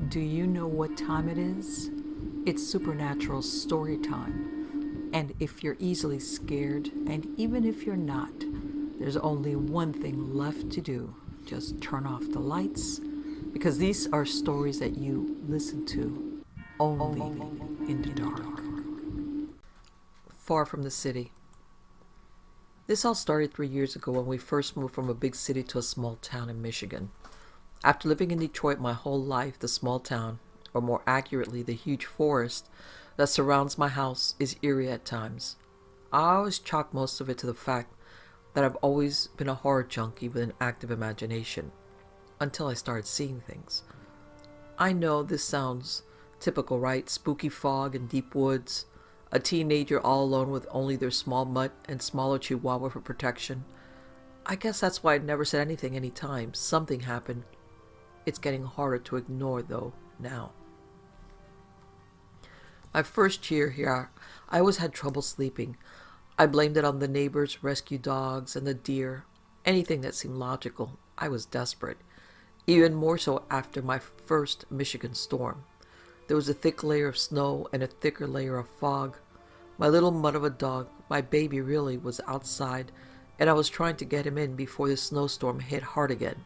Do you know what time it is? It's supernatural story time. And if you're easily scared, and even if you're not, there's only one thing left to do. Just turn off the lights, because these are stories that you listen to only in the dark. Far from the city. This all started 3 years ago when we first moved from a big city to a small town in Michigan. After living in Detroit my whole life, the small town, or more accurately, the huge forest that surrounds my house, is eerie at times. I always chalk most of it to the fact that I've always been a horror junkie with an active imagination, until I started seeing things. I know this sounds typical, right? Spooky fog and deep woods, a teenager all alone with only their small mutt and smaller chihuahua for protection. I guess that's why I never said anything any time. Something happened. It's getting harder to ignore, though, now. My first year here, I always had trouble sleeping. I blamed it on the neighbors' rescue dogs and the deer. Anything that seemed logical. I was desperate. Even more so after my first Michigan storm. There was a thick layer of snow and a thicker layer of fog. My little mutt of a dog, my baby really, was outside, and I was trying to get him in before the snowstorm hit hard again.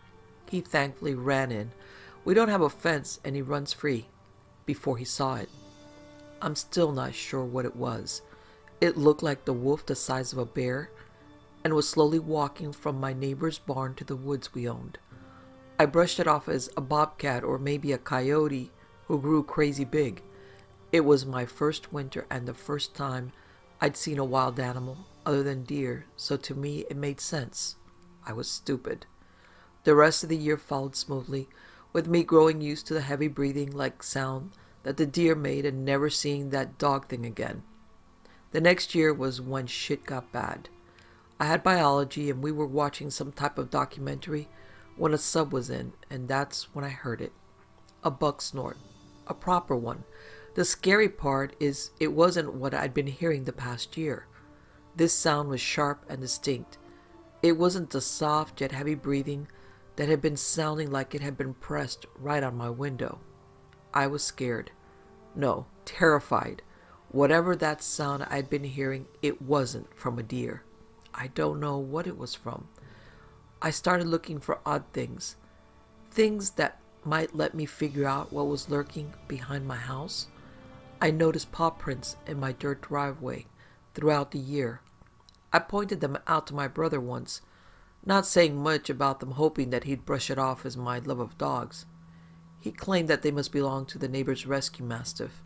He thankfully ran in. We don't have a fence, and he runs free. Before he saw it. I'm still not sure what it was. It looked like the wolf the size of a bear, and was slowly walking from my neighbor's barn to the woods we owned. I brushed it off as a bobcat or maybe a coyote who grew crazy big. It was my first winter and the first time I'd seen a wild animal other than deer, so to me it made sense. I was stupid. The rest of the year followed smoothly, with me growing used to the heavy breathing-like sound that the deer made and never seeing that dog thing again. The next year was when shit got bad. I had biology and we were watching some type of documentary when a sub was in, and that's when I heard it. A buck snort. A proper one. The scary part is it wasn't what I'd been hearing the past year. This sound was sharp and distinct. It wasn't the soft yet heavy breathing that had been sounding like it had been pressed right on my window. I was scared. No, terrified. Whatever that sound I'd been hearing, it wasn't from a deer. I don't know what it was from. I started looking for odd things. Things that might let me figure out what was lurking behind my house. I noticed paw prints in my dirt driveway throughout the year. I pointed them out to my brother once, not saying much about them, hoping that he'd brush it off as my love of dogs. He claimed that they must belong to the neighbor's rescue mastiff.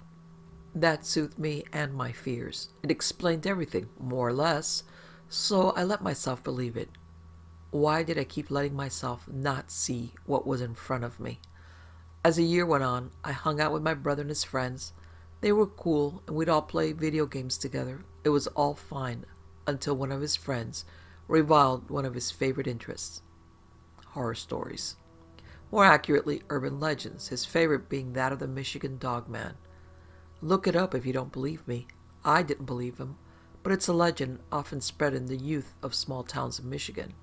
That soothed me and my fears. It explained everything, more or less, so I let myself believe it. Why did I keep letting myself not see what was in front of me? As the year went on, I hung out with my brother and his friends. They were cool, and we'd all play video games together. It was all fine, until one of his friends reviled one of his favorite interests. Horror stories. More accurately, urban legends, his favorite being that of the Michigan Dog Man. Look it up if you don't believe me. I didn't believe him, but it's a legend often spread in the youth of small towns in Michigan.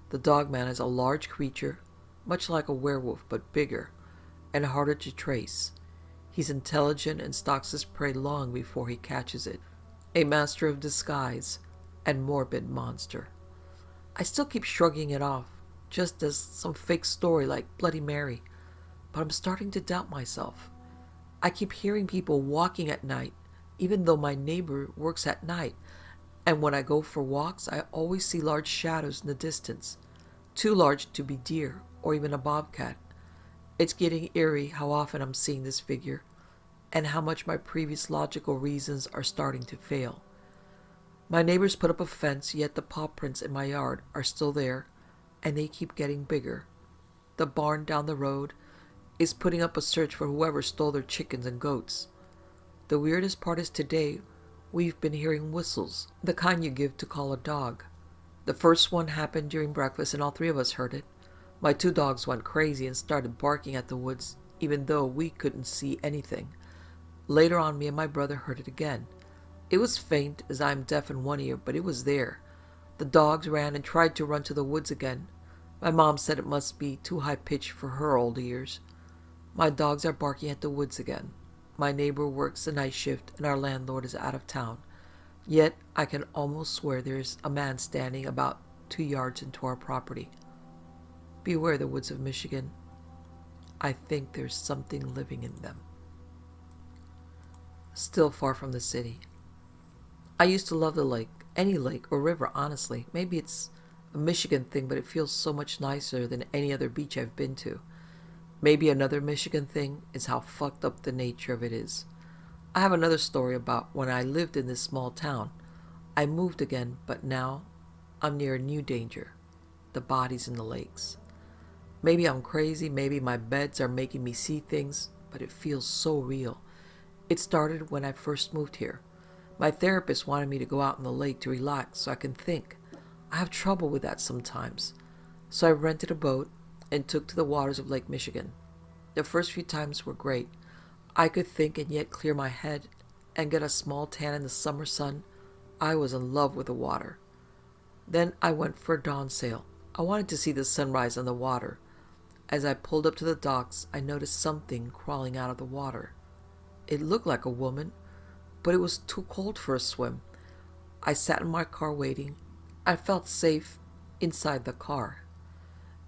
The Dog Man is a large creature, much like a werewolf but bigger, and harder to trace. He's intelligent and stalks his prey long before he catches it. A master of disguise and morbid monster. I still keep shrugging it off, just as some fake story like Bloody Mary, but I'm starting to doubt myself. I keep hearing people walking at night, even though my neighbor works at night, and when I go for walks, I always see large shadows in the distance, too large to be deer or even a bobcat. It's getting eerie how often I'm seeing this figure, and how much my previous logical reasons are starting to fail. My neighbors put up a fence, yet the paw prints in my yard are still there, and they keep getting bigger. The barn down the road is putting up a search for whoever stole their chickens and goats. The weirdest part is today, we've been hearing whistles, the kind you give to call a dog. The first one happened during breakfast, and all three of us heard it. My two dogs went crazy and started barking at the woods, even though we couldn't see anything. Later on, me and my brother heard it again. It was faint, as I am deaf in one ear, but it was there. The dogs ran and tried to run to the woods again. My mom said it must be too high-pitched for her old ears. My dogs are barking at the woods again. My neighbor works the night shift and our landlord is out of town. Yet I can almost swear there's a man standing about 2 yards into our property. Beware the woods of Michigan. I think there's something living in them. Still far from the city. I used to love the lake, any lake or river, honestly. Maybe it's a Michigan thing, but it feels so much nicer than any other beach I've been to. Maybe another Michigan thing is how fucked up the nature of it is. I have another story about when I lived in this small town. I moved again, but now I'm near a new danger. The bodies in the lakes. Maybe I'm crazy, maybe my beds are making me see things, but it feels so real. It started when I first moved here. My therapist wanted me to go out in the lake to relax so I can think. I have trouble with that sometimes. So I rented a boat and took to the waters of Lake Michigan. The first few times were great. I could think and yet clear my head and get a small tan in the summer sun. I was in love with the water. Then I went for a dawn sail. I wanted to see the sunrise on the water. As I pulled up to the docks, I noticed something crawling out of the water. It looked like a woman, but it was too cold for a swim. I sat in my car waiting. I felt safe inside the car.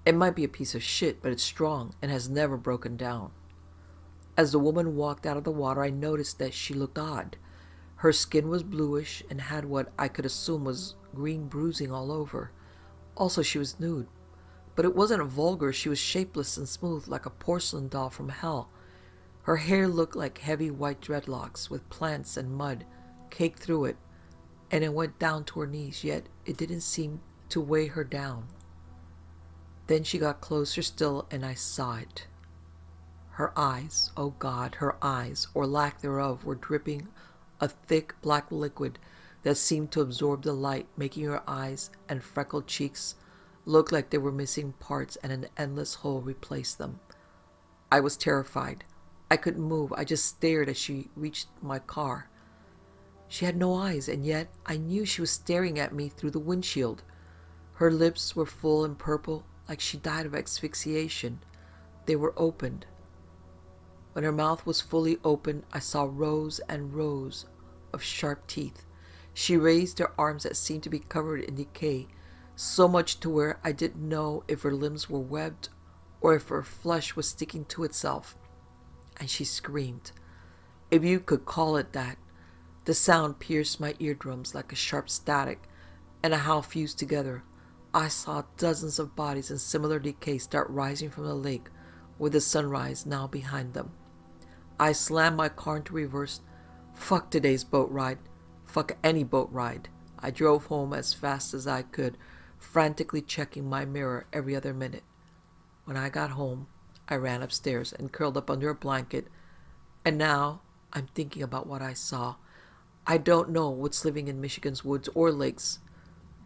It might be a piece of shit, but it's strong and has never broken down. As the woman walked out of the water, I noticed that she looked odd. Her skin was bluish and had what I could assume was green bruising all over. Also, she was nude. But it wasn't vulgar. She was shapeless and smooth like a porcelain doll from hell. Her hair looked like heavy white dreadlocks with plants and mud caked through it, and it went down to her knees, yet it didn't seem to weigh her down. Then she got closer still, and I saw it. Her eyes, oh God, her eyes, or lack thereof, were dripping a thick black liquid that seemed to absorb the light, making her eyes and freckled cheeks look like they were missing parts and an endless hole replaced them. I was terrified. I couldn't move. I just stared as she reached my car. She had no eyes, and yet I knew she was staring at me through the windshield. Her lips were full and purple, like she died of asphyxiation. They were opened. When her mouth was fully open, I saw rows and rows of sharp teeth. She raised her arms that seemed to be covered in decay, so much to where I didn't know if her limbs were webbed or if her flesh was sticking to itself. And she screamed. If you could call it that. The sound pierced my eardrums like a sharp static, and a howl fused together. I saw dozens of bodies in similar decay start rising from the lake, with the sunrise now behind them. I slammed my car into reverse. Fuck today's boat ride. Fuck any boat ride. I drove home as fast as I could, frantically checking my mirror every other minute. When I got home, I ran upstairs and curled up under a blanket, and now I'm thinking about what I saw. I don't know what's living in Michigan's woods or lakes,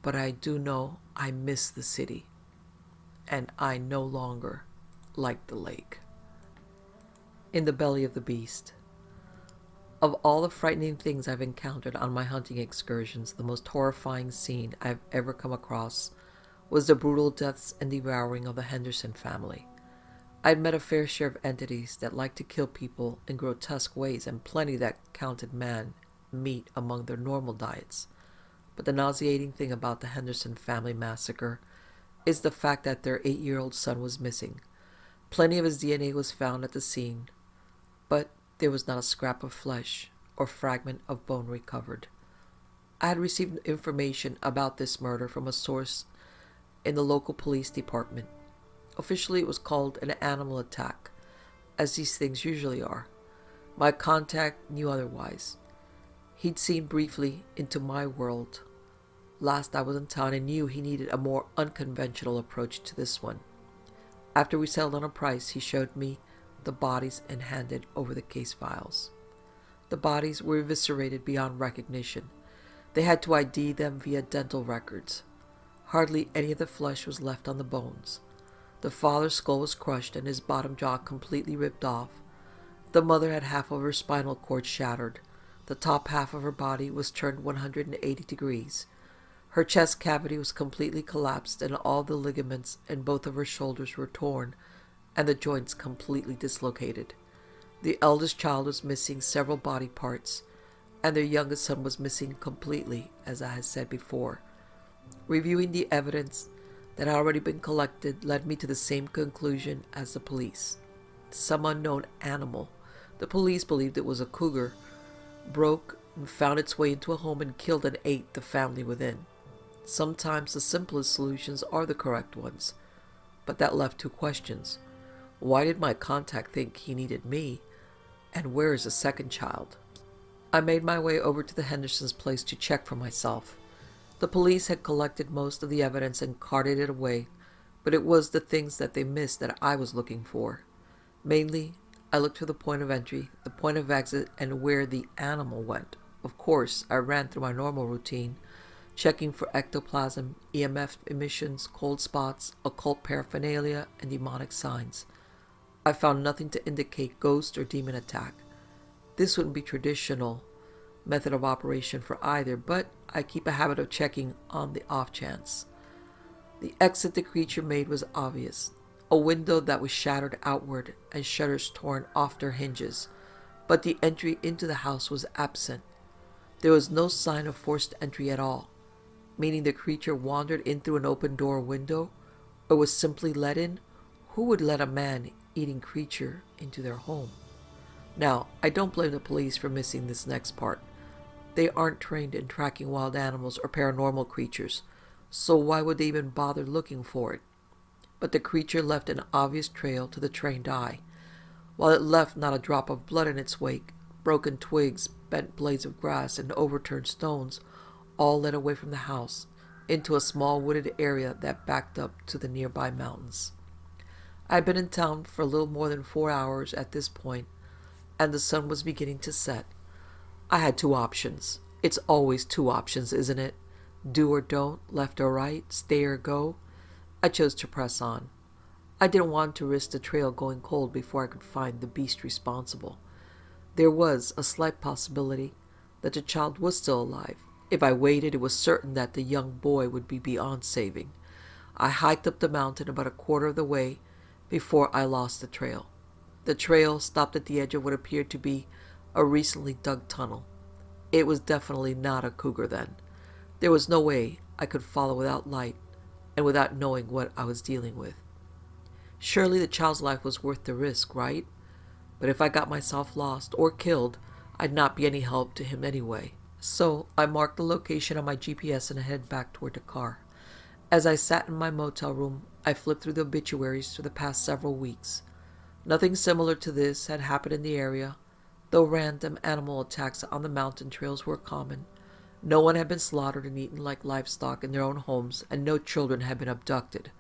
but I do know I miss the city, and I no longer like the lake. In the belly of the beast. Of all the frightening things I've encountered on my hunting excursions, the most horrifying scene I've ever come across was the brutal deaths and devouring of the Henderson family. I'd met a fair share of entities that liked to kill people in grotesque ways, and plenty that counted meat among their normal diets. But the nauseating thing about the Henderson family massacre is the fact that their 8-year-old son was missing. Plenty of his DNA was found at the scene, but there was not a scrap of flesh or fragment of bone recovered. I had received information about this murder from a source in the local police department. Officially, it was called an animal attack, as these things usually are. My contact knew otherwise. He'd seen briefly into my world last I was in town and knew he needed a more unconventional approach to this one. After we settled on a price, he showed me the bodies and handed over the case files. The bodies were eviscerated beyond recognition. They had to ID them via dental records. Hardly any of the flesh was left on the bones. The father's skull was crushed and his bottom jaw completely ripped off. The mother had half of her spinal cord shattered. The top half of her body was turned 180 degrees. Her chest cavity was completely collapsed and all the ligaments in both of her shoulders were torn, and the joints completely dislocated. The eldest child was missing several body parts, and their youngest son was missing completely, as I had said before. Reviewing the evidence that had already been collected led me to the same conclusion as the police. Some unknown animal, the police believed it was a cougar, broke and found its way into a home and killed and ate the family within. Sometimes the simplest solutions are the correct ones, but that left two questions. Why did my contact think he needed me? And where is the second child? I made my way over to the Hendersons' place to check for myself. The police had collected most of the evidence and carted it away, but it was the things that they missed that I was looking for. Mainly, I looked for the point of entry, the point of exit, and where the animal went. Of course, I ran through my normal routine, checking for ectoplasm, EMF emissions, cold spots, occult paraphernalia, and demonic signs. I found nothing to indicate ghost or demon attack. This wouldn't be traditional method of operation for either, but I keep a habit of checking on the off chance. The exit the creature made was obvious. A window that was shattered outward and shutters torn off their hinges, but the entry into the house was absent. There was no sign of forced entry at all, meaning the creature wandered in through an open door or window, or was simply let in. Who would let a man-eating creature into their home? Now, I don't blame the police for missing this next part. They aren't trained in tracking wild animals or paranormal creatures, so why would they even bother looking for it? But the creature left an obvious trail to the trained eye. While it left not a drop of blood in its wake, broken twigs, bent blades of grass, and overturned stones all led away from the house into a small wooded area that backed up to the nearby mountains. I had been in town for a little more than 4 hours at this point, and the sun was beginning to set. I had two options. It's always two options, isn't it? Do or don't, left or right, stay or go. I chose to press on. I didn't want to risk the trail going cold before I could find the beast responsible. There was a slight possibility that the child was still alive. If I waited, it was certain that the young boy would be beyond saving. I hiked up the mountain about a quarter of the way before I lost the trail. The trail stopped at the edge of what appeared to be a recently dug tunnel. It was definitely not a cougar then. There was no way I could follow without light and without knowing what I was dealing with. Surely the child's life was worth the risk, right? But if I got myself lost or killed, I'd not be any help to him anyway. So I marked the location on my GPS and headed back toward the car. As I sat in my motel room, I flipped through the obituaries for the past several weeks. Nothing similar to this had happened in the area, though random animal attacks on the mountain trails were common. No one had been slaughtered and eaten like livestock in their own homes, and no children had been abducted.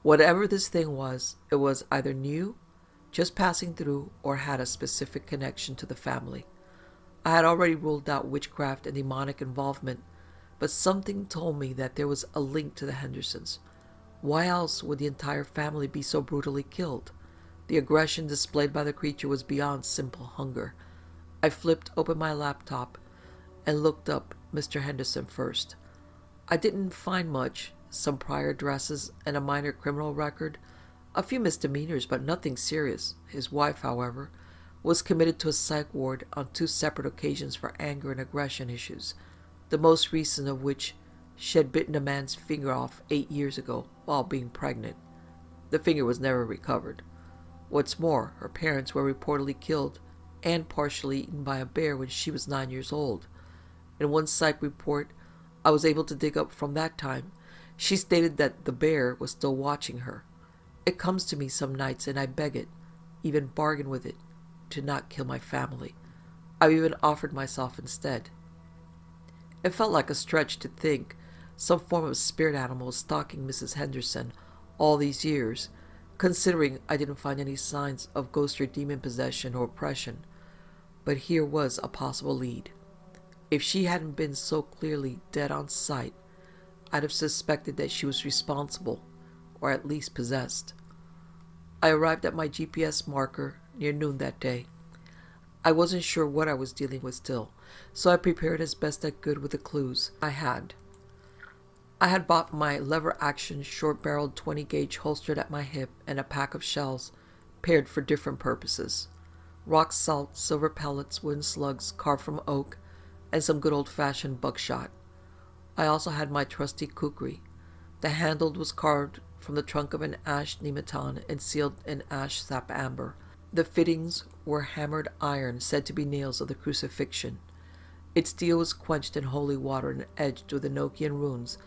Whatever this thing was, it was either new, just passing through, or had a specific connection to the family. I had already ruled out witchcraft and demonic involvement, but something told me that there was a link to the Hendersons. Why else would the entire family be so brutally killed? The aggression displayed by the creature was beyond simple hunger. I flipped open my laptop and looked up Mr. Henderson first. I didn't find much, some prior addresses and a minor criminal record, a few misdemeanors, but nothing serious. His wife, however, was committed to a psych ward on 2 separate occasions for anger and aggression issues, the most recent of which she had bitten a man's finger off 8 years ago while being pregnant. The finger was never recovered. What's more, her parents were reportedly killed and partially eaten by a bear when she was 9 years old. In one psych report I was able to dig up from that time, she stated that the bear was still watching her. It comes to me some nights and I beg it, even bargain with it, to not kill my family. I've even offered myself instead. It felt like a stretch to think some form of spirit animal was stalking Mrs. Henderson all these years, considering I didn't find any signs of ghost or demon possession or oppression. But here was a possible lead. If she hadn't been so clearly dead on sight, I'd have suspected that she was responsible, or at least possessed. I arrived at my GPS marker near noon that day. I wasn't sure what I was dealing with still, so I prepared as best I could with the clues I had. I had bought my lever-action short-barreled 20-gauge holstered at my hip and a pack of shells, paired for different purposes. Rock salt, silver pellets, wooden slugs carved from oak, and some good old-fashioned buckshot. I also had my trusty kukri. The handle was carved from the trunk of an ash nemeton and sealed in ash sap amber. The fittings were hammered iron, said to be nails of the crucifixion. Its steel was quenched in holy water and edged with Enochian runes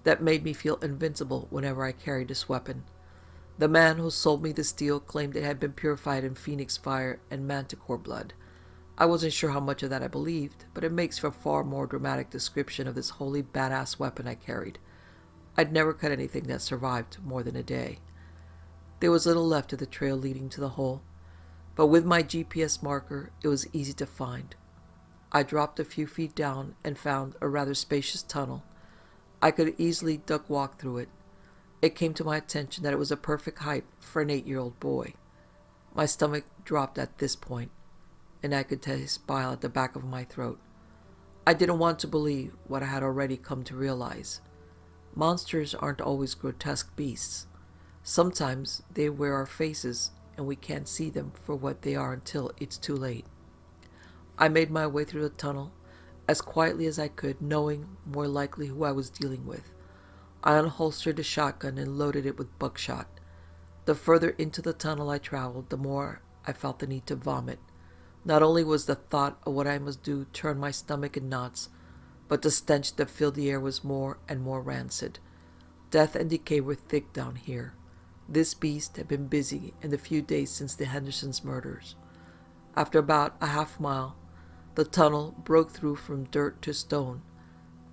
that made me feel invincible whenever I carried this weapon. The man who sold me the steel claimed it had been purified in phoenix fire and manticore blood. I wasn't sure how much of that I believed, but it makes for a far more dramatic description of this holy badass weapon I carried. I'd never cut anything that survived more than a day. There was little left of the trail leading to the hole, but with my GPS marker, it was easy to find. I dropped a few feet down and found a rather spacious tunnel. I could easily duck walk through it. It came to my attention that it was a perfect height for an 8-year-old boy. My stomach dropped at this point, and I could taste bile at the back of my throat. I didn't want to believe what I had already come to realize. Monsters aren't always grotesque beasts. Sometimes they wear our faces, and we can't see them for what they are until it's too late. I made my way through the tunnel as quietly as I could, knowing more likely who I was dealing with. I unholstered the shotgun and loaded it with buckshot. The further into the tunnel I traveled, the more I felt the need to vomit. Not only was the thought of what I must do turn my stomach in knots, but the stench that filled the air was more and more rancid. Death and decay were thick down here. This beast had been busy in the few days since the Henderson's murders. After about a half mile, the tunnel broke through from dirt to stone,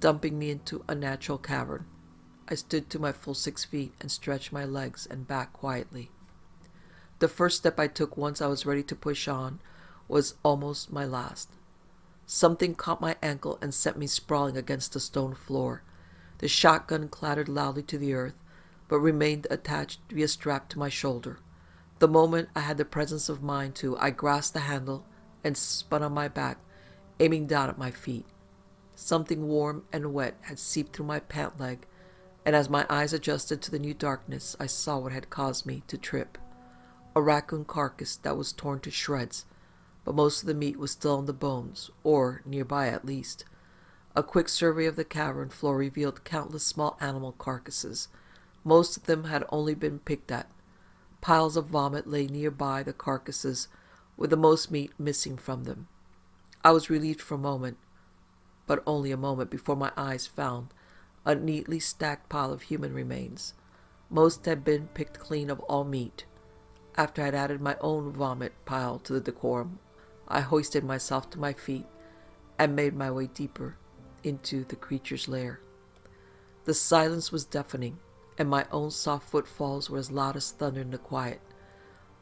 dumping me into a natural cavern. I stood to my full 6 feet and stretched my legs and back quietly. The first step I took once I was ready to push on was almost my last. Something caught my ankle and sent me sprawling against the stone floor. The shotgun clattered loudly to the earth, but remained attached via strap to my shoulder. The moment I had the presence of mind to, I grasped the handle and spun on my back, aiming down at my feet. Something warm and wet had seeped through my pant leg, and as my eyes adjusted to the new darkness, I saw what had caused me to trip. A raccoon carcass that was torn to shreds, but most of the meat was still on the bones, or nearby at least. A quick survey of the cavern floor revealed countless small animal carcasses. Most of them had only been picked at. Piles of vomit lay nearby the carcasses, with the most meat missing from them. I was relieved for a moment, but only a moment before my eyes found a neatly stacked pile of human remains. Most had been picked clean of all meat. After I had added my own vomit pile to the decorum, I hoisted myself to my feet and made my way deeper into the creature's lair. The silence was deafening, and my own soft footfalls were as loud as thunder in the quiet.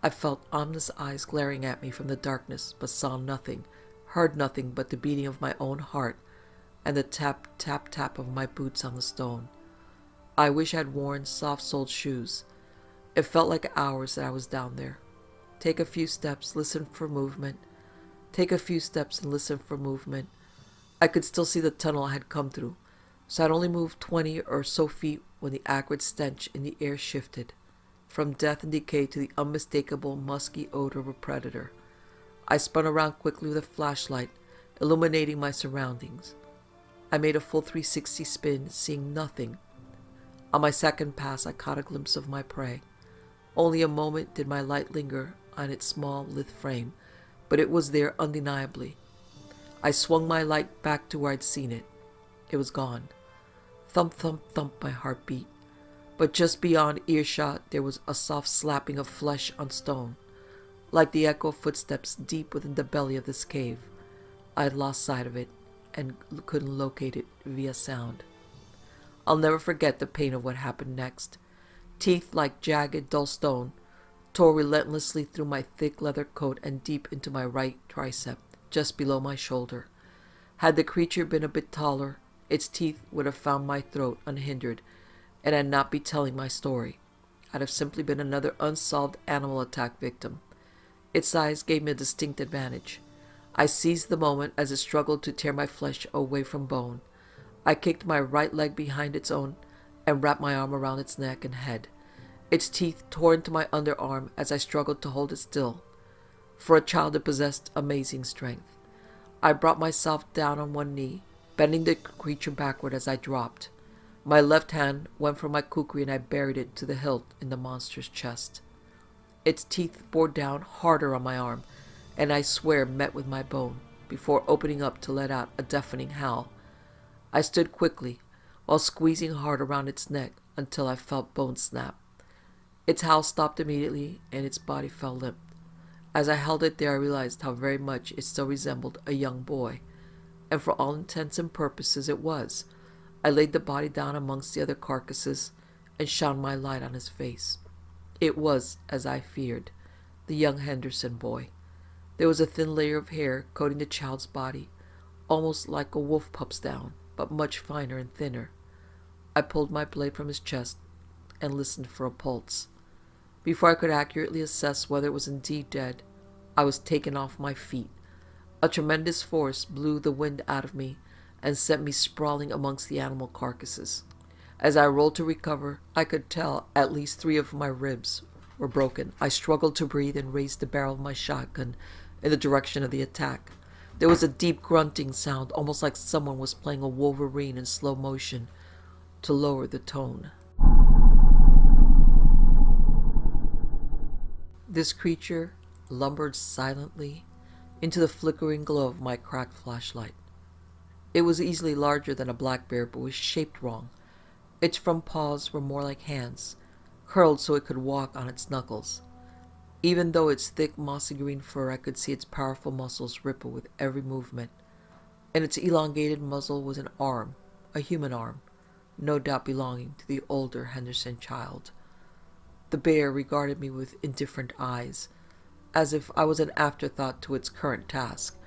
I felt ominous eyes glaring at me from the darkness, but saw nothing, heard nothing but the beating of my own heart and the tap, tap, tap of my boots on the stone. I wish I had worn soft-soled shoes. It felt like hours that I was down there. Take a few steps, listen for movement. Take a few steps and listen for movement. I could still see the tunnel I had come through, so I'd only moved 20 or so feet when the acrid stench in the air shifted, from death and decay to the unmistakable musky odor of a predator. I spun around quickly with a flashlight, illuminating my surroundings. I made a full 360 spin, seeing nothing. On my second pass, I caught a glimpse of my prey. Only a moment did my light linger on its small, lithe frame, but it was there undeniably. I swung my light back to where I'd seen it. It was gone. Thump, thump, thump, my heart beat. But just beyond earshot, there was a soft slapping of flesh on stone, like the echo of footsteps deep within the belly of this cave. I had lost sight of it and couldn't locate it via sound. I'll never forget the pain of what happened next. Teeth like jagged, dull stone tore relentlessly through my thick leather coat and deep into my right tricep, just below my shoulder. Had the creature been a bit taller, its teeth would have found my throat unhindered, and I'd not be telling my story. I'd have simply been another unsolved animal attack victim. Its size gave me a distinct advantage. I seized the moment as it struggled to tear my flesh away from bone. I kicked my right leg behind its own and wrapped my arm around its neck and head. Its teeth tore into my underarm as I struggled to hold it still. For a child, it possessed amazing strength. I brought myself down on one knee, bending the creature backward as I dropped. My left hand went for my kukri and I buried it to the hilt in the monster's chest. Its teeth bore down harder on my arm, and I swear met with my bone, before opening up to let out a deafening howl. I stood quickly, while squeezing hard around its neck until I felt bone snap. Its howl stopped immediately, and its body fell limp. As I held it there, I realized how very much it still resembled a young boy, and for all intents and purposes it was. I laid the body down amongst the other carcasses and shone my light on his face. It was, as I feared, the young Henderson boy. There was a thin layer of hair coating the child's body, almost like a wolf pup's down, but much finer and thinner. I pulled my blade from his chest and listened for a pulse. Before I could accurately assess whether it was indeed dead, I was taken off my feet. A tremendous force blew the wind out of me and sent me sprawling amongst the animal carcasses. As I rolled to recover, I could tell at least 3 of my ribs were broken. I struggled to breathe and raised the barrel of my shotgun in the direction of the attack. There was a deep grunting sound, almost like someone was playing a wolverine in slow motion to lower the tone. This creature lumbered silently into the flickering glow of my cracked flashlight. It was easily larger than a black bear, but was shaped wrong. Its front paws were more like hands, curled so it could walk on its knuckles. Even though its thick mossy green fur, I could see its powerful muscles ripple with every movement. And its elongated muzzle was an arm, a human arm, no doubt belonging to the older Henderson child. The bear regarded me with indifferent eyes, as if I was an afterthought to its current task.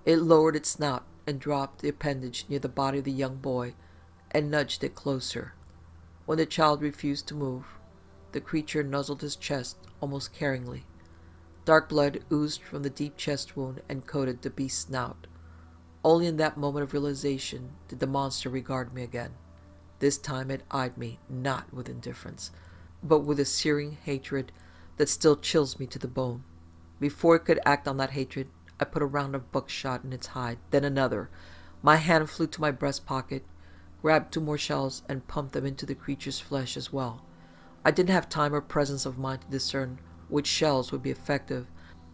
It lowered its snout and dropped the appendage near the body of the young boy and nudged it closer. When the child refused to move, the creature nuzzled his chest almost caringly. Dark blood oozed from the deep chest wound and coated the beast's snout. Only in that moment of realization did the monster regard me again. This time it eyed me not with indifference, but with a searing hatred that still chills me to the bone. Before it could act on that hatred, I put a round of buckshot in its hide, then another. My hand flew to my breast pocket, grabbed 2 more shells, and pumped them into the creature's flesh as well. I didn't have time or presence of mind to discern which shells would be effective,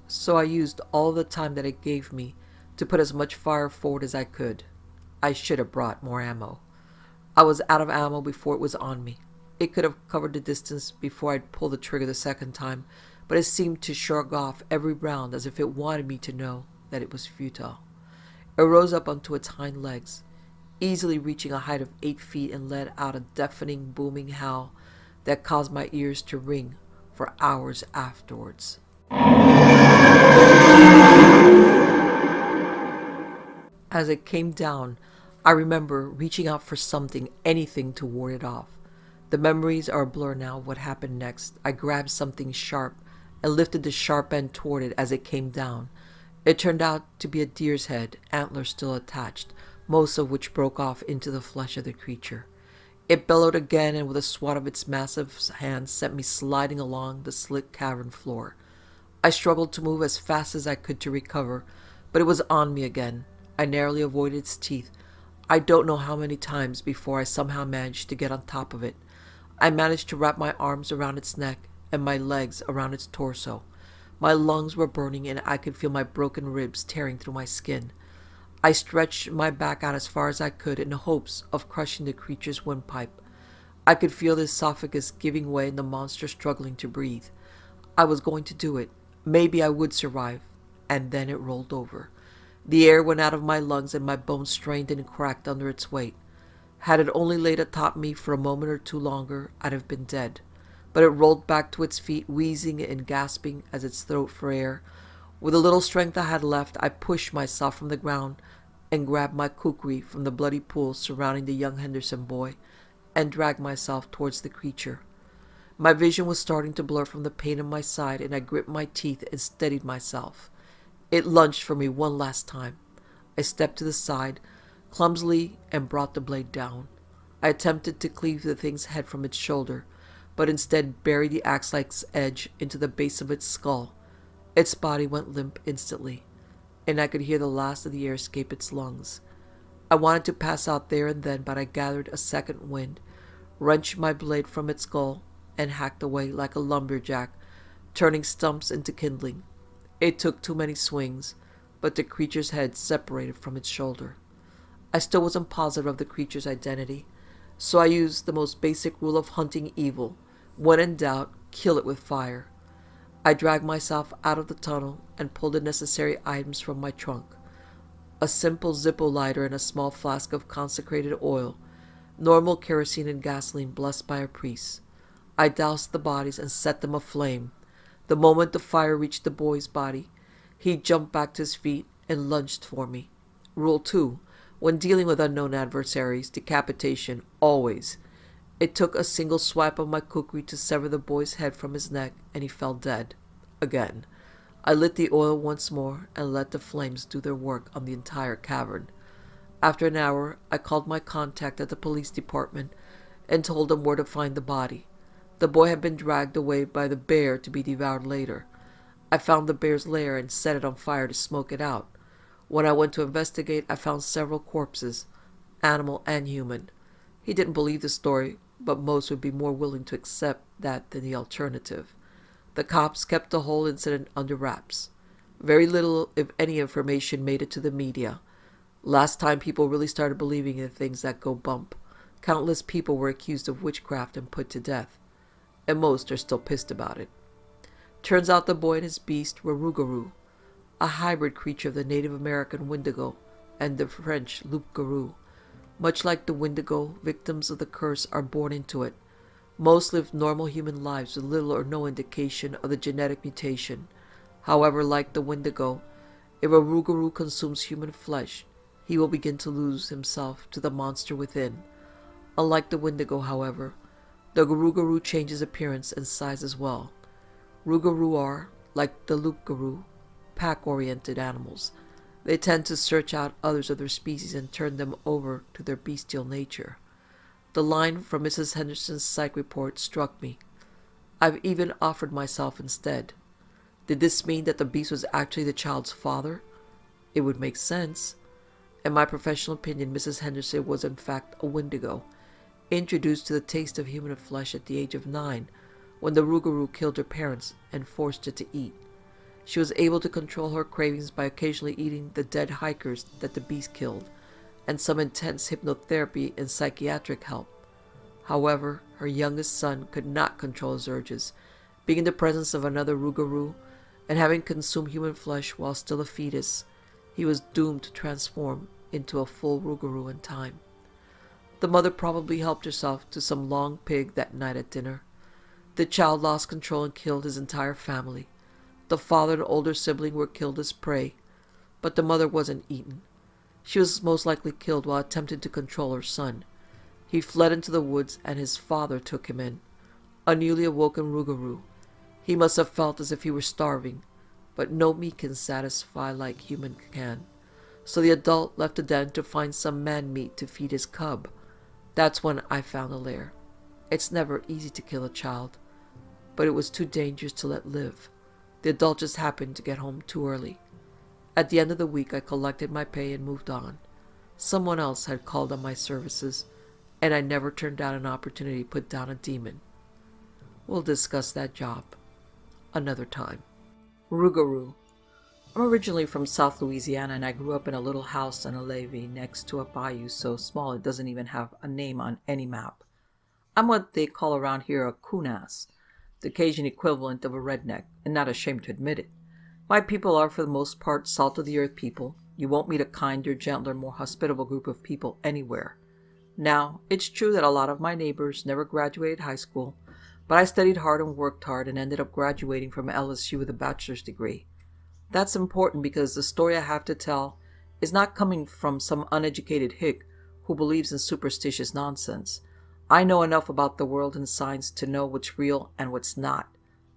so I used all the time that it gave me to put as much fire forward as I could. I should have brought more ammo. I was out of ammo before it was on me. It could have covered the distance before I'd pulled the trigger the second time, but it seemed to shrug off every round as if it wanted me to know that it was futile. It rose up onto its hind legs, easily reaching a height of 8 feet, and let out a deafening, booming howl that caused my ears to ring for hours afterwards. As it came down, I remember reaching out for something, anything, to ward it off. The memories are a blur now of what happened next. I grabbed something sharp and lifted the sharp end toward it as it came down. It turned out to be a deer's head, antlers still attached, most of which broke off into the flesh of the creature. It bellowed again, and with a swat of its massive hand sent me sliding along the slick cavern floor. I struggled to move as fast as I could to recover, but it was on me again. I narrowly avoided its teeth. I don't know how many times before I somehow managed to get on top of it. I managed to wrap my arms around its neck and my legs around its torso. My lungs were burning and I could feel my broken ribs tearing through my skin. I stretched my back out as far as I could in the hopes of crushing the creature's windpipe. I could feel the esophagus giving way and the monster struggling to breathe. I was going to do it. Maybe I would survive. And then it rolled over. The air went out of my lungs and my bones strained and cracked under its weight. Had it only laid atop me for a moment or two longer, I'd have been dead. But it rolled back to its feet, wheezing and gasping as its throat for air. With the little strength I had left, I pushed myself from the ground and grabbed my kukri from the bloody pool surrounding the young Henderson boy and dragged myself towards the creature. My vision was starting to blur from the pain in my side, and I gripped my teeth and steadied myself. It lunged for me one last time. I stepped to the side, clumsily and brought the blade down. I attempted to cleave the thing's head from its shoulder, but instead buried the axe-like edge into the base of its skull. Its body went limp instantly, and I could hear the last of the air escape its lungs. I wanted to pass out there and then, but I gathered a second wind, wrenched my blade from its skull, and hacked away like a lumberjack, turning stumps into kindling. It took too many swings, but the creature's head separated from its shoulder. I still wasn't positive of the creature's identity, so I used the most basic rule of hunting evil. When in doubt, kill it with fire. I dragged myself out of the tunnel and pulled the necessary items from my trunk. A simple Zippo lighter and a small flask of consecrated oil, normal kerosene and gasoline blessed by a priest. I doused the bodies and set them aflame. The moment the fire reached the boy's body, he jumped back to his feet and lunged for me. Rule 2. When dealing with unknown adversaries, decapitation, always. It took a single swipe of my kukri to sever the boy's head from his neck, and he fell dead. Again. I lit the oil once more and let the flames do their work on the entire cavern. After an hour, I called my contact at the police department and told him where to find the body. The boy had been dragged away by the bear to be devoured later. I found the bear's lair and set it on fire to smoke it out. When I went to investigate, I found several corpses, animal and human. He didn't believe the story, but most would be more willing to accept that than the alternative. The cops kept the whole incident under wraps. Very little, if any, information made it to the media. Last time people really started believing in things that go bump. Countless people were accused of witchcraft and put to death, and most are still pissed about it. Turns out the boy and his beast were rougarou, a hybrid creature of the Native American Wendigo and the French loup-garou. Much like the Wendigo, victims of the curse are born into it. Most live normal human lives with little or no indication of the genetic mutation. However, like the Wendigo, if a rougarou consumes human flesh, he will begin to lose himself to the monster within. Unlike the Wendigo, however, the rougarou changes appearance and size as well. Rougarou are, like the loup-garou, pack-oriented animals. They tend to search out others of their species and turn them over to their bestial nature. The line from Mrs. Henderson's psych report struck me. I've even offered myself instead. Did this mean that the beast was actually the child's father? It would make sense. In my professional opinion, Mrs. Henderson was in fact a Wendigo, introduced to the taste of human flesh at the age of 9, when the rougarou killed her parents and forced it to eat. She was able to control her cravings by occasionally eating the dead hikers that the beast killed, and some intense hypnotherapy and psychiatric help. However, her youngest son could not control his urges, being in the presence of another rougarou, and having consumed human flesh while still a fetus. He was doomed to transform into a full rougarou in time. The mother probably helped herself to some long pig that night at dinner. The child lost control and killed his entire family. The father and older sibling were killed as prey, but the mother wasn't eaten. She was most likely killed while attempting to control her son. He fled into the woods and his father took him in, a newly awoken rougarou. He must have felt as if he were starving, but no meat can satisfy like human can. So the adult left the den to find some man meat to feed his cub. That's when I found the lair. It's never easy to kill a child, but it was too dangerous to let live. The adult just happened to get home too early. At the end of the week, I collected my pay and moved on. Someone else had called on my services, and I never turned down an opportunity to put down a demon. We'll discuss that job another time. Rougarou. I'm originally from South Louisiana, and I grew up in a little house on a levee next to a bayou so small it doesn't even have a name on any map. I'm what they call around here a coonass, the Cajun equivalent of a redneck, and not ashamed to admit it. My people are, for the most part, salt-of-the-earth people. You won't meet a kinder, gentler, more hospitable group of people anywhere. Now, it's true that a lot of my neighbors never graduated high school, but I studied hard and worked hard and ended up graduating from LSU with a bachelor's degree. That's important because the story I have to tell is not coming from some uneducated hick who believes in superstitious nonsense. I know enough about the world and science to know what's real and what's not,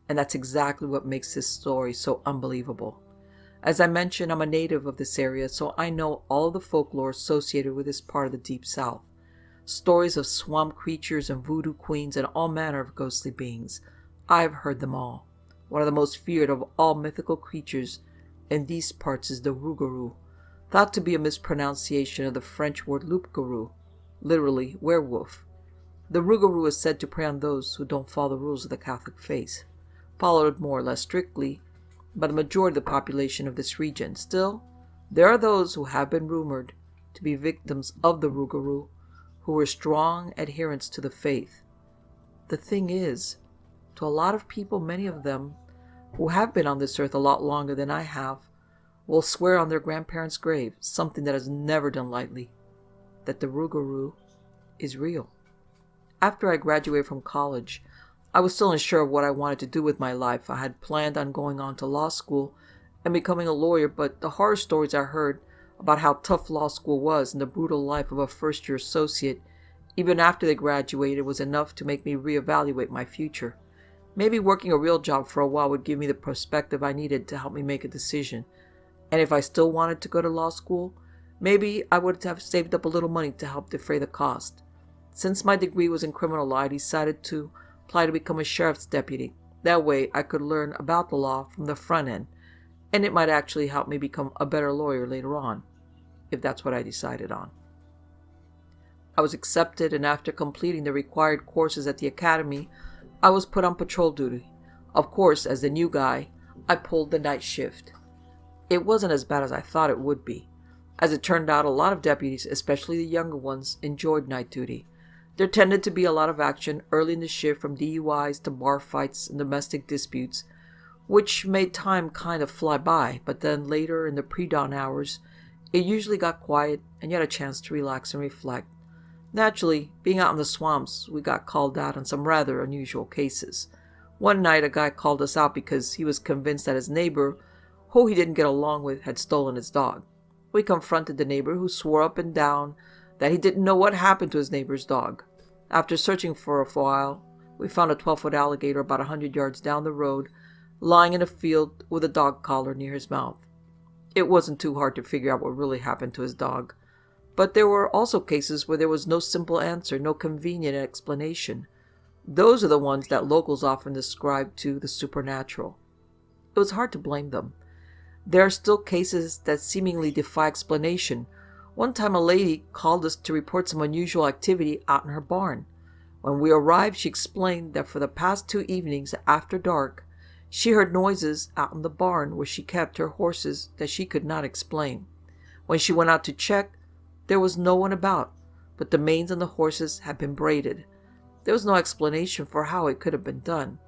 and that's exactly what makes this story so unbelievable. As I mentioned, I'm a native of this area, so I know all of the folklore associated with this part of the Deep South. Stories of swamp creatures and voodoo queens and all manner of ghostly beings. I've heard them all. One of the most feared of all mythical creatures in these parts is the rougarou, thought to be a mispronunciation of the French word loup-garou, literally werewolf. The rougarou is said to prey on those who don't follow the rules of the Catholic faith, followed more or less strictly by the majority of the population of this region. Still, there are those who have been rumored to be victims of the rougarou, who were strong adherents to the faith. The thing is, to a lot of people, many of them who have been on this earth a lot longer than I have, will swear on their grandparents' grave, something that is never done lightly, that the rougarou is real. After I graduated from college, I was still unsure of what I wanted to do with my life. I had planned on going on to law school and becoming a lawyer, but the horror stories I heard about how tough law school was and the brutal life of a first-year associate, even after they graduated, was enough to make me reevaluate my future. Maybe working a real job for a while would give me the perspective I needed to help me make a decision. And if I still wanted to go to law school, maybe I would have saved up a little money to help defray the cost. Since my degree was in criminal law, I decided to apply to become a sheriff's deputy. That way I could learn about the law from the front end, and it might actually help me become a better lawyer later on, if that's what I decided on. I was accepted, and after completing the required courses at the academy, I was put on patrol duty. Of course, as the new guy, I pulled the night shift. It wasn't as bad as I thought it would be. As it turned out, a lot of deputies, especially the younger ones, enjoyed night duty. There tended to be a lot of action early in the shift, from DUIs to bar fights and domestic disputes, which made time kind of fly by, but then later in the pre-dawn hours, it usually got quiet and you had a chance to relax and reflect. Naturally, being out in the swamps, we got called out on some rather unusual cases. One night, a guy called us out because he was convinced that his neighbor, who he didn't get along with, had stolen his dog. We confronted the neighbor, who swore up and down that he didn't know what happened to his neighbor's dog. After searching for a while, we found a 12-foot alligator about 100 yards down the road, lying in a field with a dog collar near his mouth. It wasn't too hard to figure out what really happened to his dog. But there were also cases where there was no simple answer, no convenient explanation. Those are the ones that locals often describe to the supernatural. It was hard to blame them. There are still cases that seemingly defy explanation. One time a lady called us to report some unusual activity out in her barn. When we arrived, she explained that for the past 2 evenings after dark, she heard noises out in the barn where she kept her horses that she could not explain. When she went out to check, there was no one about, but the manes on the horses had been braided. There was no explanation for how it could have been done.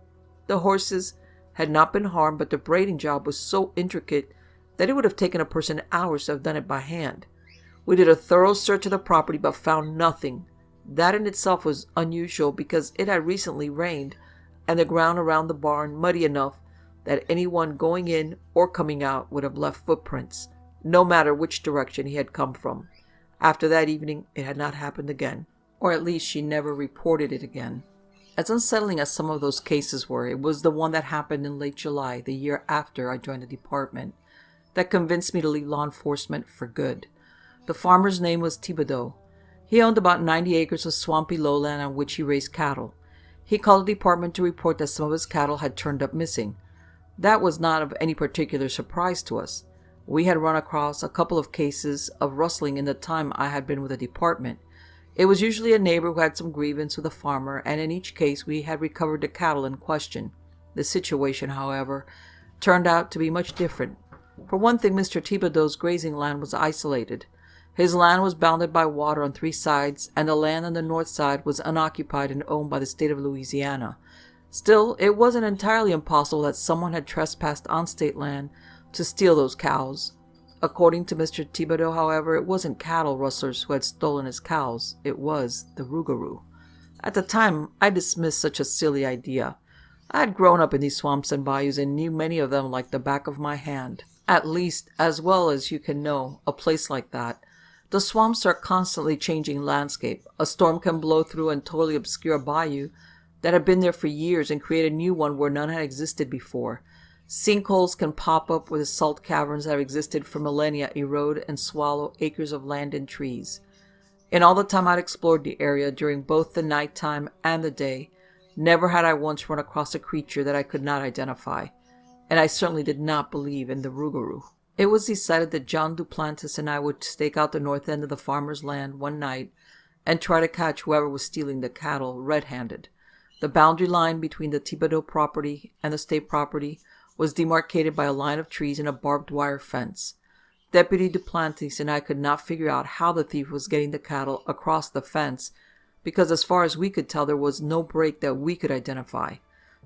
The horses had not been harmed, but the braiding job was so intricate that it would have taken a person hours to have done it by hand. We did a thorough search of the property but found nothing. That in itself was unusual because it had recently rained and the ground around the barn muddy enough that anyone going in or coming out would have left footprints, no matter which direction he had come from. After that evening, it had not happened again, or at least she never reported it again. As unsettling as some of those cases were, it was the one that happened in late July, the year after I joined the department, that convinced me to leave law enforcement for good. The farmer's name was Thibodeau. He owned about 90 acres of swampy lowland on which he raised cattle. He called the department to report that some of his cattle had turned up missing. That was not of any particular surprise to us. We had run across a couple of cases of rustling in the time I had been with the department. It was usually a neighbor who had some grievance with a farmer, and in each case we had recovered the cattle in question. The situation, however, turned out to be much different. For one thing, Mr. Thibodeau's grazing land was isolated. His land was bounded by water on 3 sides, and the land on the north side was unoccupied and owned by the state of Louisiana. Still, it wasn't entirely impossible that someone had trespassed on state land to steal those cows. According to Mr. Thibodeau, however, it wasn't cattle rustlers who had stolen his cows. It was the rougarou. At the time, I dismissed such a silly idea. I had grown up in these swamps and bayous and knew many of them like the back of my hand. At least, as well as you can know a place like that. The swamps are a constantly changing landscape. A storm can blow through and totally obscure a bayou that had been there for years and create a new one where none had existed before. Sinkholes can pop up where the salt caverns that have existed for millennia erode and swallow acres of land and trees. In all the time I'd explored the area during both the nighttime and the day, never had I once run across a creature that I could not identify, and I certainly did not believe in the Rougarou. It was decided that John Duplantis and I would stake out the north end of the farmer's land one night and try to catch whoever was stealing the cattle red-handed. The boundary line between the Thibodeau property and the state property was demarcated by a line of trees and a barbed wire fence. Deputy Duplantis and I could not figure out how the thief was getting the cattle across the fence because as far as we could tell there was no break that we could identify.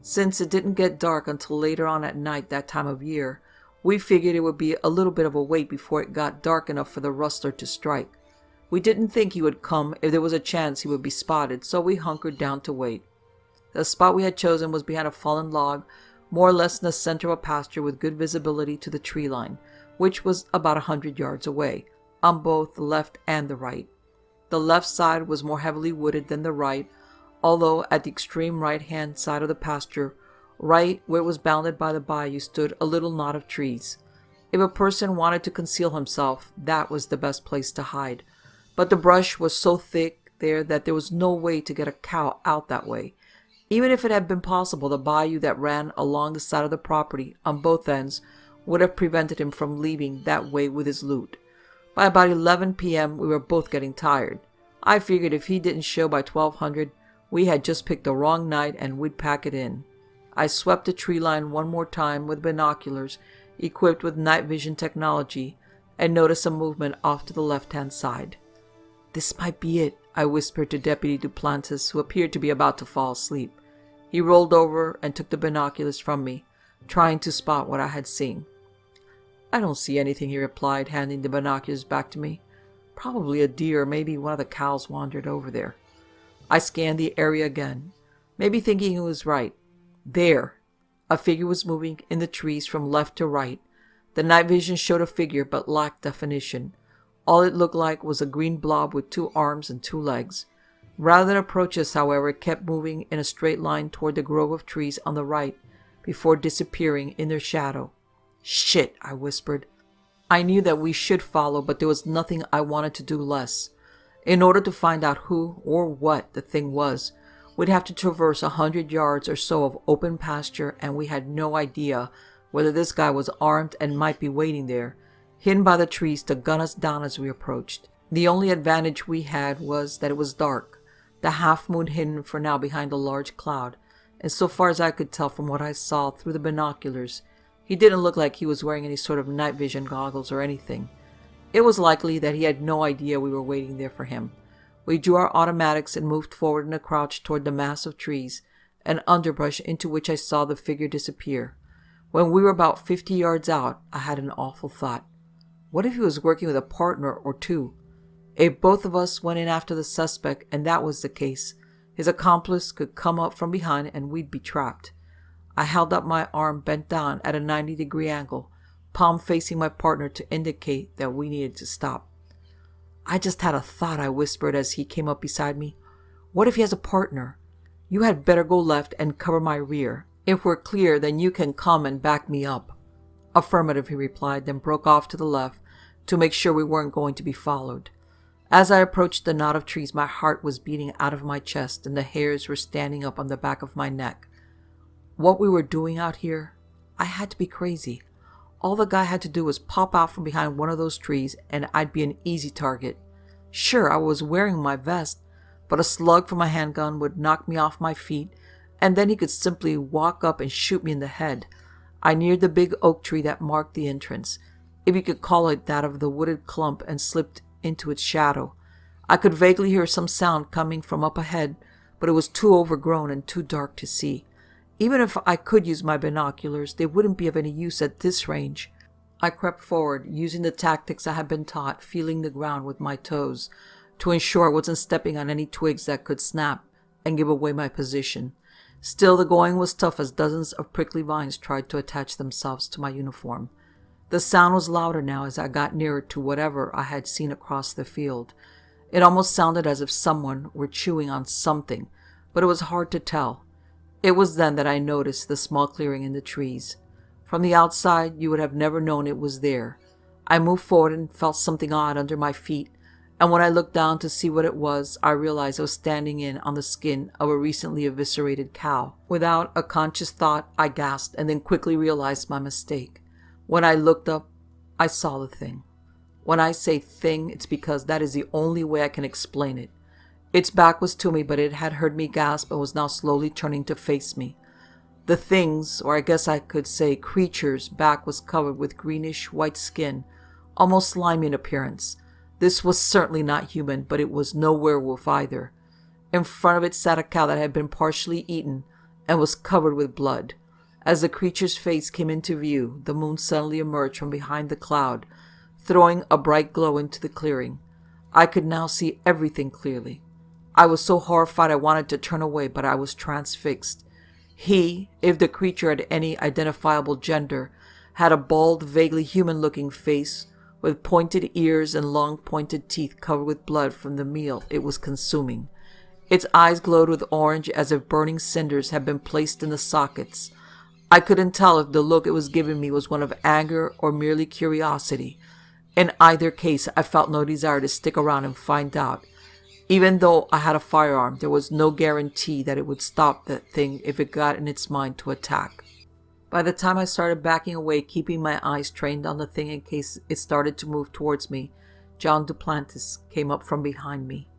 Since it didn't get dark until later on at night that time of year, we figured it would be a little bit of a wait before it got dark enough for the rustler to strike. We didn't think he would come if there was a chance he would be spotted, so we hunkered down to wait. The spot we had chosen was behind a fallen log, more or less in the center of a pasture with good visibility to the tree line, which was about 100 yards away, on both the left and the right. The left side was more heavily wooded than the right, although at the extreme right-hand side of the pasture, right where it was bounded by the bayou, stood a little knot of trees. If a person wanted to conceal himself, that was the best place to hide. But the brush was so thick there that there was no way to get a cow out that way. Even if it had been possible, the bayou that ran along the side of the property on both ends would have prevented him from leaving that way with his loot. By about 11 p.m., we were both getting tired. I figured if he didn't show by 1200, we had just picked the wrong night and we'd pack it in. I swept the tree line one more time with binoculars equipped with night vision technology and noticed some movement off to the left-hand side. "This might be it," I whispered to Deputy Duplantis, who appeared to be about to fall asleep. He rolled over and took the binoculars from me, trying to spot what I had seen. "I don't see anything," he replied, handing the binoculars back to me. "Probably a deer, or maybe one of the cows wandered over there." I scanned the area again, maybe thinking he was right. There! A figure was moving in the trees from left to right. The night vision showed a figure but lacked definition. All it looked like was a green blob with 2 arms and 2 legs. Rather than approach us, however, it kept moving in a straight line toward the grove of trees on the right, before disappearing in their shadow. "Shit," I whispered. I knew that we should follow, but there was nothing I wanted to do less. In order to find out who or what the thing was, we'd have to traverse 100 yards or so of open pasture, and we had no idea whether this guy was armed and might be waiting there, hidden by the trees to gun us down as we approached. The only advantage we had was that it was dark, the half-moon hidden for now behind a large cloud, and so far as I could tell from what I saw through the binoculars, he didn't look like he was wearing any sort of night vision goggles or anything. It was likely that he had no idea we were waiting there for him. We drew our automatics and moved forward in a crouch toward the mass of trees and underbrush into which I saw the figure disappear. When we were about 50 yards out, I had an awful thought. What if he was working with a partner or two? If both of us went in after the suspect, and that was the case, his accomplice could come up from behind and we'd be trapped. I held up my arm bent down at a 90-degree angle, palm facing my partner to indicate that we needed to stop. "I just had a thought," I whispered as he came up beside me. "What if he has a partner? You had better go left and cover my rear. If we're clear, then you can come and back me up." "Affirmative," he replied, then broke off to the left to make sure we weren't going to be followed. As I approached the knot of trees, my heart was beating out of my chest and the hairs were standing up on the back of my neck. What we were doing out here, I had to be crazy. All the guy had to do was pop out from behind one of those trees and I'd be an easy target. Sure, I was wearing my vest, but a slug from a handgun would knock me off my feet, and then he could simply walk up and shoot me in the head. I neared the big oak tree that marked the entrance, if you could call it that of the wooded clump, and slipped into its shadow. I could vaguely hear some sound coming from up ahead, but it was too overgrown and too dark to see. Even if I could use my binoculars, they wouldn't be of any use at this range. I crept forward, using the tactics I had been taught, feeling the ground with my toes, to ensure I wasn't stepping on any twigs that could snap and give away my position. Still, the going was tough as dozens of prickly vines tried to attach themselves to my uniform. The sound was louder now as I got nearer to whatever I had seen across the field. It almost sounded as if someone were chewing on something, but it was hard to tell. It was then that I noticed the small clearing in the trees. From the outside, you would have never known it was there. I moved forward and felt something odd under my feet, and when I looked down to see what it was, I realized I was standing on the skin of a recently eviscerated cow. Without a conscious thought, I gasped and then quickly realized my mistake. When I looked up, I saw the thing. When I say thing, it's because that is the only way I can explain it. Its back was to me, but it had heard me gasp and was now slowly turning to face me. The thing's, or I guess I could say creature's, back was covered with greenish white skin, almost slimy in appearance. This was certainly not human, but it was no werewolf either. In front of it sat a cow that had been partially eaten and was covered with blood. As the creature's face came into view, the moon suddenly emerged from behind the cloud, throwing a bright glow into the clearing. I could now see everything clearly. I was so horrified I wanted to turn away, but I was transfixed. He, if the creature had any identifiable gender, had a bald, vaguely human-looking face with pointed ears and long pointed teeth covered with blood from the meal it was consuming. Its eyes glowed with orange as if burning cinders had been placed in the sockets. I couldn't tell if the look it was giving me was one of anger or merely curiosity. In either case, I felt no desire to stick around and find out. Even though I had a firearm, there was no guarantee that it would stop that thing if it got in its mind to attack. By the time I started backing away, keeping my eyes trained on the thing in case it started to move towards me, John Duplantis came up from behind me.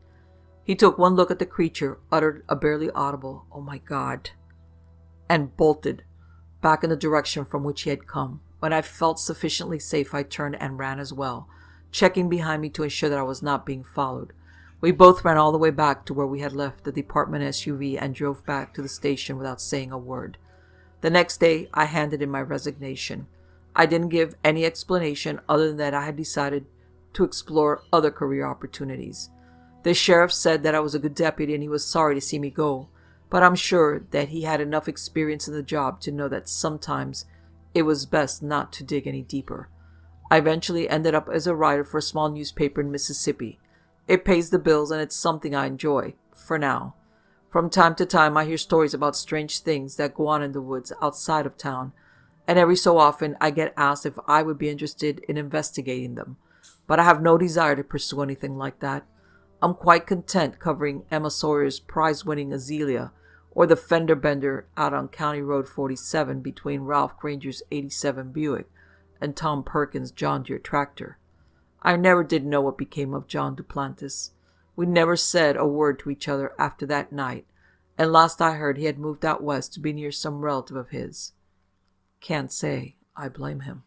He took one look at the creature, uttered a barely audible, "Oh my God," and bolted back in the direction from which he had come. When I felt sufficiently safe, I turned and ran as well, checking behind me to ensure that I was not being followed. We both ran all the way back to where we had left the department SUV and drove back to the station without saying a word. The next day, I handed in my resignation. I didn't give any explanation other than that I had decided to explore other career opportunities. The sheriff said that I was a good deputy and he was sorry to see me go, but I'm sure that he had enough experience in the job to know that sometimes it was best not to dig any deeper. I eventually ended up as a writer for a small newspaper in Mississippi. It pays the bills and it's something I enjoy, for now. From time to time, I hear stories about strange things that go on in the woods outside of town, and every so often I get asked if I would be interested in investigating them. But I have no desire to pursue anything like that. I'm quite content covering Emma Sawyer's prize-winning Azalea, or the fender bender out on County Road 47 between Ralph Granger's 87 Buick and Tom Perkins' John Deere tractor. I never did know what became of John Duplantis. We never said a word to each other after that night, and last I heard he had moved out west to be near some relative of his. Can't say I blame him.